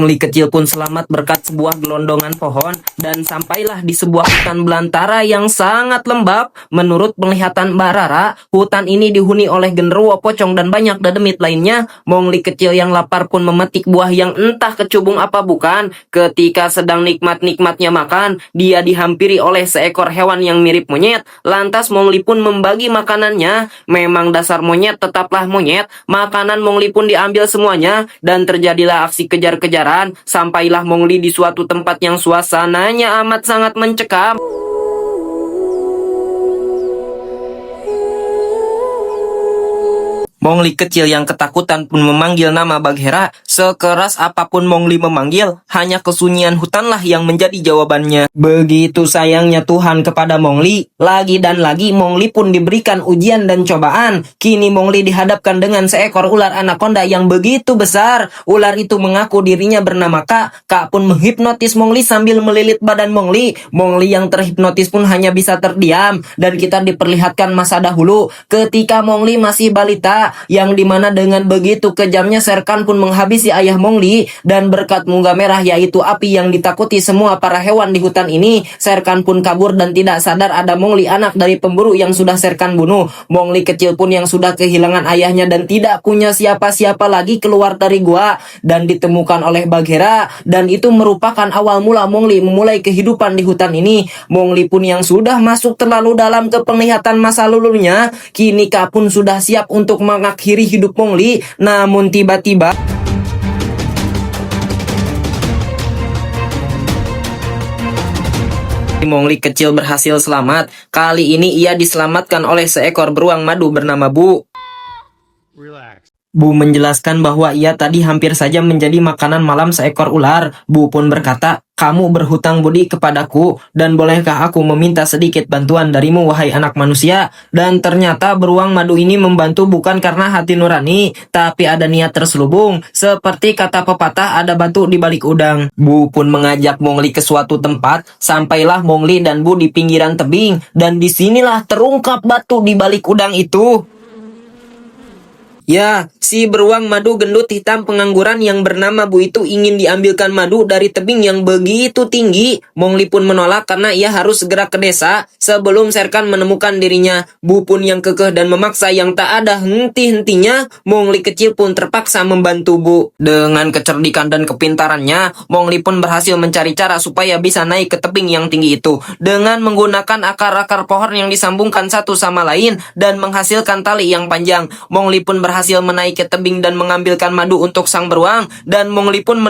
Mongli kecil pun selamat berkat sebuah gelondongan pohon dan sampailah di sebuah hutan belantara yang sangat lembab. Menurut penglihatan Mbak Rara, hutan ini dihuni oleh genderuwo, pocong, dan banyak dedemit lainnya. Mongli kecil yang lapar pun memetik buah yang entah kecubung apa bukan. Ketika sedang nikmat-nikmatnya makan, dia dihampiri oleh seekor hewan yang mirip monyet. Lantas Mongli pun membagi makanannya. Memang dasar monyet tetaplah monyet. Makanan Mongli pun diambil semuanya dan terjadilah aksi kejar-kejaran. Sampailah Mongli di suatu tempat yang suasananya amat sangat mencekam. Mongli kecil yang ketakutan pun memanggil nama Bagheera. Sekeras apapun Mongli memanggil, hanya kesunyian hutanlah yang menjadi jawabannya. Begitu sayangnya Tuhan kepada Mongli. Lagi dan lagi Mongli pun diberikan ujian dan cobaan. Kini Mongli dihadapkan dengan seekor ular anaconda yang begitu besar. Ular itu mengaku dirinya bernama Kak. Kak pun menghipnotis Mongli sambil melilit badan Mongli. Mongli yang terhipnotis pun hanya bisa terdiam. Dan kita diperlihatkan masa dahulu ketika Mongli masih balita, yang dimana dengan begitu kejamnya Shere Khan pun menghabisi ayah Mongli. Dan berkat munga merah, yaitu api yang ditakuti semua para hewan di hutan ini, Shere Khan pun kabur dan tidak sadar ada Mongli, anak dari pemburu yang sudah Shere Khan bunuh. Mongli kecil pun yang sudah kehilangan ayahnya dan tidak punya siapa-siapa lagi keluar dari gua dan ditemukan oleh Bagheera. Dan itu merupakan awal mula Mongli memulai kehidupan di hutan ini. Mongli pun yang sudah masuk terlalu dalam ke penglihatan masa lalunya, kini Kak pun sudah siap untuk mengakhiri hidup Mongli. Namun tiba-tiba Mongli kecil berhasil selamat. Kali ini ia diselamatkan oleh seekor beruang madu bernama Bu. Bu menjelaskan bahwa ia tadi hampir saja menjadi makanan malam seekor ular. Bu pun berkata, "Kamu berhutang budi kepadaku, dan bolehkah aku meminta sedikit bantuan darimu, wahai anak manusia?" Dan ternyata beruang madu ini membantu bukan karena hati nurani, tapi ada niat terselubung. Seperti kata pepatah, ada batu di balik udang. Bu pun mengajak Mongli ke suatu tempat. Sampailah Mongli dan Bu di pinggiran tebing, dan disinilah terungkap batu di balik udang itu. Ya, si beruang madu gendut hitam pengangguran yang bernama Bu itu ingin diambilkan madu dari tebing yang begitu tinggi. Mongli pun menolak karena ia harus segera ke desa sebelum Shere Khan menemukan dirinya. Bu pun yang kekeh dan memaksa yang tak ada henti-hentinya. Mongli kecil pun terpaksa membantu Bu. Dengan kecerdikan dan kepintarannya, Mongli pun berhasil mencari cara supaya bisa naik ke tebing yang tinggi itu dengan menggunakan akar-akar pohon yang disambungkan satu sama lain dan menghasilkan tali yang panjang. Mongli pun berhasil menaiki tebing dan mengambilkan madu untuk sang beruang, dan Mongli pun